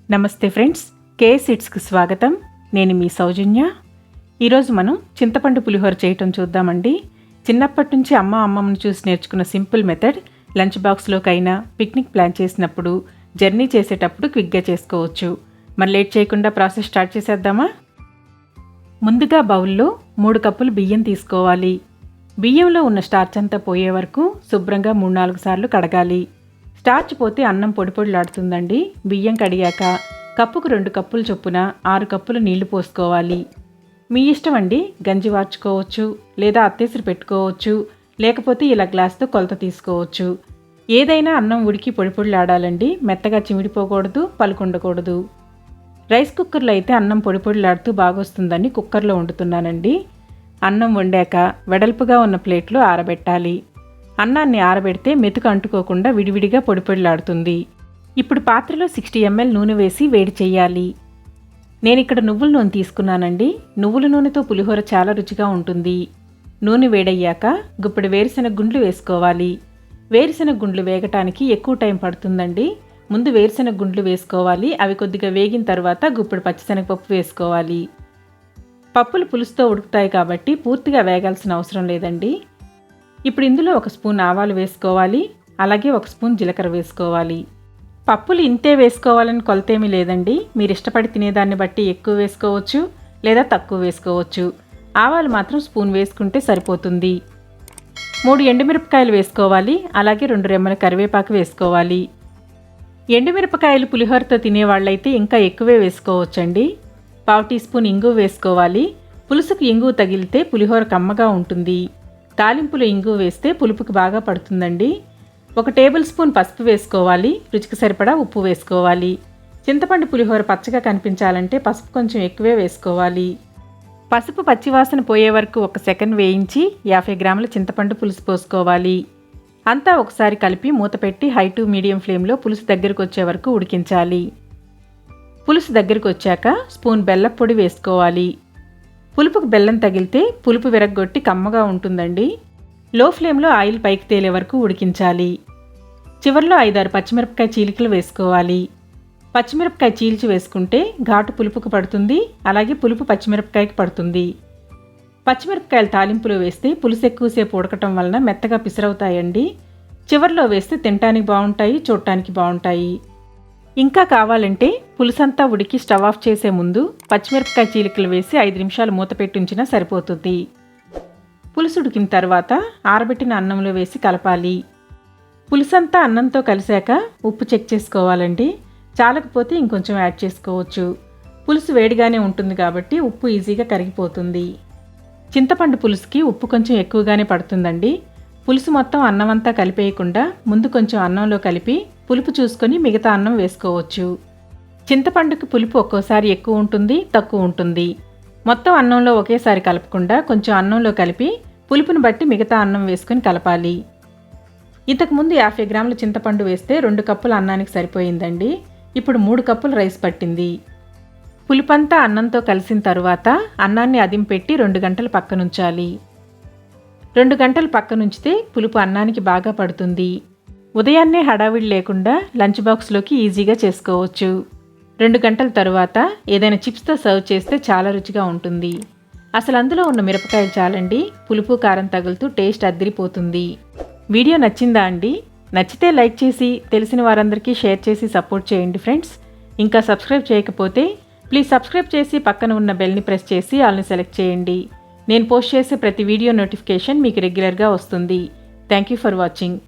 నమస్తే ఫ్రెండ్స్, కేఎస్ఇట్స్కి స్వాగతం. నేను మీ సౌజన్య. ఈరోజు మనం చింతపండు పులిహోర చేయటం చూద్దామండి. చిన్నప్పటి నుంచి అమ్మమ్మని చూసి నేర్చుకున్న సింపుల్ మెథడ్. లంచ్ బాక్స్లోకైనా పిక్నిక్ ప్లాన్ చేసినప్పుడు, జర్నీ చేసేటప్పుడు క్విక్గా చేసుకోవచ్చు. మరి లేట్ చేయకుండా ప్రాసెస్ స్టార్ట్ చేసేద్దామా? ముందుగా బౌల్లో 3 కప్పులు బియ్యం తీసుకోవాలి. బియ్యంలో ఉన్న స్టార్చ్ అంతా పోయే వరకు శుభ్రంగా 3-4 సార్లు కడగాలి. స్టార్చ్ పోతే అన్నం పొడిలాడుతుందండి. బియ్యం కడిగాక కప్పుకు 2 కప్పులు చొప్పున 6 కప్పులు నీళ్లు పోసుకోవాలి. మీ ఇష్టం అండి, గంజి వార్చుకోవచ్చు, లేదా అత్తేసరి పెట్టుకోవచ్చు, లేకపోతే ఇలా గ్లాస్తో కొలత తీసుకోవచ్చు. ఏదైనా అన్నం ఉడికి పొడిలాడాలండి. మెత్తగా చిమిడిపోకూడదు, పలుకుండకూడదు. రైస్ కుక్కర్లో అయితే అన్నం పొడిలాడుతూ బాగొస్తుందని కుక్కర్లో వండుతున్నానండి. అన్నం వండాక వెడల్పుగా ఉన్న ప్లేట్లో ఆరబెట్టాలి. అన్నాన్ని ఆరబెడితే మెతుకు అంటుకోకుండా విడివిడిగా పొడిలాడుతుంది. ఇప్పుడు పాత్రలో 60 ml నూనె వేసి వేడి చేయాలి. నేను ఇక్కడ నువ్వుల నూనె తీసుకున్నానండి. నువ్వుల నూనెతో పులిహోర చాలా రుచిగా ఉంటుంది. నూనె వేడయ్యాక గుప్పెడు వేరుశెనగ గుండ్లు వేసుకోవాలి. వేరుశెనగ గుండ్లు వేగటానికి ఎక్కువ టైం పడుతుందండి. ముందు వేరుశెనగ గుండ్లు వేసుకోవాలి. అవి కొద్దిగా వేగిన తర్వాత గుప్పెడు పచ్చిశనగపప్పు వేసుకోవాలి. పప్పులు పులుసుతో ఉడుకుతాయి కాబట్టి పూర్తిగా వేగాల్సిన అవసరం లేదండి. ఇప్పుడు ఇందులో 1 స్పూన్ ఆవాలు వేసుకోవాలి. అలాగే 1 స్పూన్ జీలకర్ర వేసుకోవాలి. పప్పులు ఇంతే వేసుకోవాలని కొలతేమీ లేదండి. మీరు ఇష్టపడి తినేదాన్ని బట్టి ఎక్కువ వేసుకోవచ్చు, లేదా తక్కువ వేసుకోవచ్చు. ఆవాలు మాత్రం స్పూన్ వేసుకుంటే సరిపోతుంది. 3 ఎండుమిరపకాయలు వేసుకోవాలి. అలాగే 2 రెమ్మల కరివేపాకు వేసుకోవాలి. ఎండుమిరపకాయలు పులిహోరతో తినేవాళ్ళైతే ఇంకా ఎక్కువే వేసుకోవచ్చండి. 1/2 టీ స్పూన్ ఇంగువ వేసుకోవాలి. పులుసుకు ఇంగువ తగిలితే పులిహోర కమ్మగా ఉంటుంది. తాలింపులో ఇంగువ వేస్తే పులుపుకి బాగా పడుతుందండి. 1 టేబుల్ స్పూన్ పసుపు వేసుకోవాలి. రుచికి సరిపడా ఉప్పు వేసుకోవాలి. చింతపండు పులిహోర పచ్చగా కనిపించాలంటే పసుపు కొంచెం ఎక్కువే వేసుకోవాలి. పసుపు పచ్చివాసన పోయే వరకు 1 సెకండ్ వేయించి 50 గ్రాముల చింతపండు పులుసు పోసుకోవాలి. అంతా ఒకసారి కలిపి మూత పెట్టి హై టు మీడియం ఫ్లేమ్లో పులుసు దగ్గరకు వచ్చే వరకు ఉడికించాలి. పులుసు దగ్గరకు వచ్చాక స్పూన్ బెల్లం పొడి వేసుకోవాలి. పులుపుకు బెల్లం తగిలితే పులుపు విరగ్గొట్టి కమ్మగా ఉంటుందండి. లో ఫ్లేమ్లో ఆయిల్ పైకి తేలే వరకు ఉడికించాలి. చివర్లో 5-6 పచ్చిమిరపకాయ చీలికలు వేసుకోవాలి. పచ్చిమిరపకాయ చీల్చి వేసుకుంటే ఘాటు పులుపుకు పడుతుంది, అలాగే పులుపు పచ్చిమిరపకాయకి పడుతుంది. పచ్చిమిరపకాయలు తాలింపులో వేస్తే పులుసు ఎక్కువసేపు ఉడకటం వలన మెత్తగా పిసరవుతాయండి. చివర్లో వేస్తే తినటానికి బాగుంటాయి, చూడటానికి బాగుంటాయి. ఇంకా కావాలంటే పులుసంతా ఉడికి స్టవ్ ఆఫ్ చేసే ముందు పచ్చిమిరపకాయ చీలికలు వేసి 5 నిమిషాలు మూత పెట్టి ఉంచినా సరిపోతుంది. పులుసు ఉడికిన తర్వాత ఆరబెట్టిన అన్నంలో వేసి కలపాలి. పులుసంతా అన్నంతో కలిసాక ఉప్పు చెక్ చేసుకోవాలండి. చాలకపోతే ఇంకొంచెం యాడ్ చేసుకోవచ్చు. పులుసు వేడిగానే ఉంటుంది కాబట్టి ఉప్పు ఈజీగా కరిగిపోతుంది. చింతపండు పులుసుకి ఉప్పు కొంచెం ఎక్కువగానే పడుతుందండి. పులుసు మొత్తం అన్నమంతా కలిపేయకుండా ముందు కొంచెం అన్నంలో కలిపి పులుపు చూసుకొని మిగతా అన్నం వేసుకోవచ్చు. చింతపండుకి పులుపు ఒక్కోసారి ఎక్కువ ఉంటుంది, తక్కువ ఉంటుంది. మొత్తం అన్నంలో ఒకేసారి కలపకుండా కొంచెం అన్నంలో కలిపి పులుపుని బట్టి మిగతా అన్నం వేసుకొని కలపాలి. ఇంతకుముందు 50 గ్రాముల చింతపండు వేస్తే 2 కప్పుల అన్నానికి సరిపోయిందండి. ఇప్పుడు 3 కప్పుల రైస్ పట్టింది. పులుపంతా అన్నంతో కలిసిన తరువాత అన్నాన్ని అదింపెట్టి 2 గంటలు పక్కనుంచాలి. 2 గంటలు పక్కనుంచితే పులుపు అన్నానికి బాగా పడుతుంది. ఉదయాన్నే హడావిడి లేకుండా లంచ్ బాక్స్లోకి ఈజీగా చేసుకోవచ్చు. 2 గంటల తరువాత ఏదైనా చిప్స్తో సర్వ్ చేస్తే చాలా రుచిగా ఉంటుంది. అసలు అందులో ఉన్న మిరపకాయలు చాలండి, పులుపు కారం తగులుతూ టేస్ట్ అద్దిరిపోతుంది. వీడియో నచ్చిందా అండి? నచ్చితే లైక్ చేసి తెలిసిన వారందరికీ షేర్ చేసి సపోర్ట్ చేయండి ఫ్రెండ్స్. ఇంకా సబ్స్క్రైబ్ చేయకపోతే ప్లీజ్ సబ్స్క్రైబ్ చేసి పక్కన ఉన్న బెల్ని ప్రెస్ చేసి ఆల్ని సెలెక్ట్ చేయండి. నేను పోస్ట్ చేసే ప్రతి వీడియో నోటిఫికేషన్ మీకు రెగ్యులర్గా వస్తుంది. Thank you for watching.